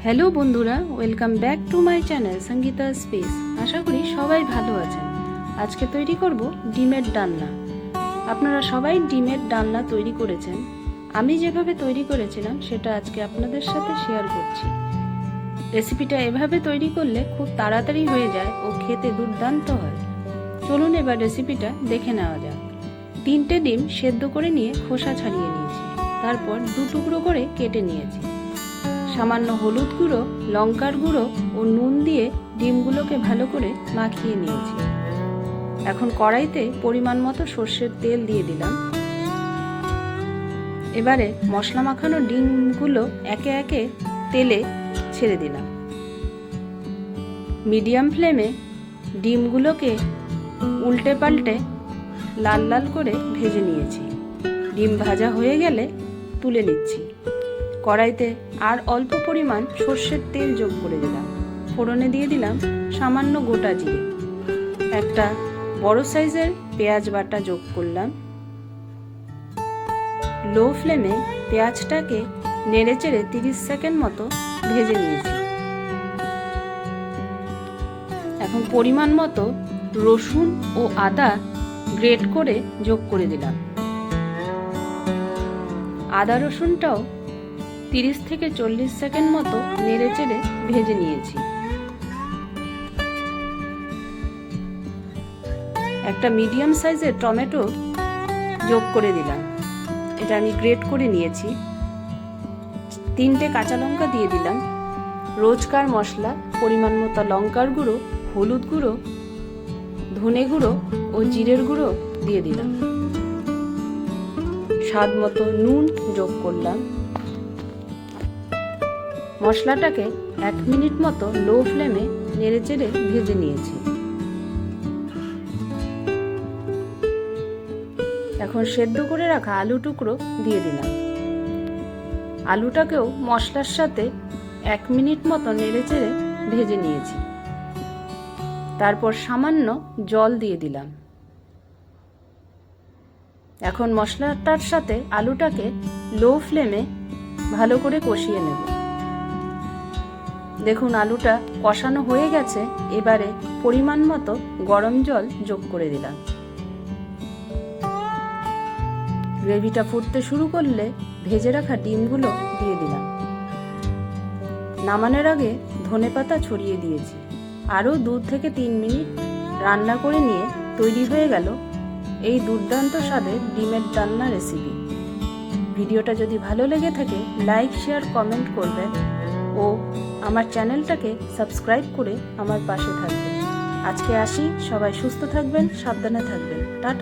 Hello বন্ধুরা, welcome back to my channel Sangeeta space. আশা করি সবাই ভালো আছেন। আজকে তৈরি করব ডিমের ডালনা। আপনারা সবাই ডিমের ডালনা তৈরি করেছেন। আমি যেভাবে তৈরি করেছিলাম সেটা আজকে আপনাদের সাথে শেয়ার করছি। রেসিপিটা এভাবে তৈরি করলে খুব তাড়াতাড়ি হয়ে যায় ও খেতে দুর্দান্ত হয়। চলুন এবার রেসিপিটা দেখে নেওয়া যাক। 3টে ডিম সেদ্ধ করে নিয়ে খোসা ছাড়িয়ে নিয়েছি। তারপর 2 টুকরো করে কেটে নিয়েছি। সামান্য হলুদ গুঁড়ো, লঙ্কার গুঁড়ো ও নুন দিয়ে ডিমগুলোকে ভালো করে মাখিয়ে নিয়েছি। এখন কড়াইতে পরিমাণ মতো সর্ষের তেল দিয়ে দিলাম। এবারে মশলা মাখানো ডিমগুলো একে একে তেলে ছেড়ে দিলাম। মিডিয়াম ফ্লেমে ডিমগুলোকে উল্টে পাল্টে লাল লাল করে ভেজে নিয়েছি। ডিম ভাজা হয়ে গেলে তুলে নিচ্ছি। কড়াইতে আর অল্প পরিমাণ সর্ষের তেল যোগ করে দিলাম। ফোড়নে দিয়ে দিলাম সামান্য গোটা জিরে। একটা বড় সাইজের পেঁয়াজ বাটা যোগ করলাম। লো ফ্লেমে পেঁয়াজটাকে নেড়েচেড়ে 30 সেকেন্ড মতো ভেজে নিয়েছি। এখন পরিমাণ মতো রসুন ও আদা গ্রেট করে যোগ করে দিলাম। আদা রসুনটাও 30 থেকে 40 সেকেন্ড মতো নেড়েচেড়ে ভেজে নিয়েছি। একটা মিডিয়াম সাইজের টমেটো যোগ করে দিলাম। এটা আমি গ্রেট করে নিয়েছি। 3টে কাঁচা লঙ্কা দিয়ে দিলাম। রোজকার মশলা পরিমাণ মতো লঙ্কার গুঁড়ো, হলুদ গুঁড়ো, ধনে গুঁড়ো ও জিরের গুঁড়ো দিয়ে দিলাম। স্বাদ মতো নুন যোগ করলাম। মশলাটাকে 1 মিনিট মতো লো ফ্লেমে নেড়েচেড়ে ভেজে নিয়েছি। এখন সেদ্ধ করে রাখা আলু টুকরো দিয়ে দিলাম। আলুটাকেও মশলার সাথে 1 মিনিট মতো নেড়েচেড়ে ভেজে নিয়েছি। তারপর সামান্য জল দিয়ে দিলাম। এখন মশলাটার সাথে আলুটাকে লো ফ্লেমে ভালো করে কষিয়ে নেব। দেখুন আলুটা কষানো হয়ে গেছে। এবারে পরিমাণ মতো গরম জল যোগ করে দিলাম। গ্রেভিটা ফুটতে শুরু করলে ভেজে রাখা ডিমগুলো দিয়ে দিলাম। নামানোর আগে ধনেপাতা ছড়িয়ে দিয়েছি। আরও 2 থেকে 3 মিনিট রান্না করে নিয়ে তৈরি হয়ে গেল এই দুর্দান্ত স্বাদের ডিমের ডালনা রেসিপি। ভিডিওটা যদি ভালো লেগে থাকে লাইক, শেয়ার, কমেন্ট করবেন ও আমার চ্যানেলটাকে সাবস্ক্রাইব করে আমার পাশে থাকবেন। আজকে আসি। সবাই সুস্থ থাকবেন, সাবধানে থাকবেন। টাটা।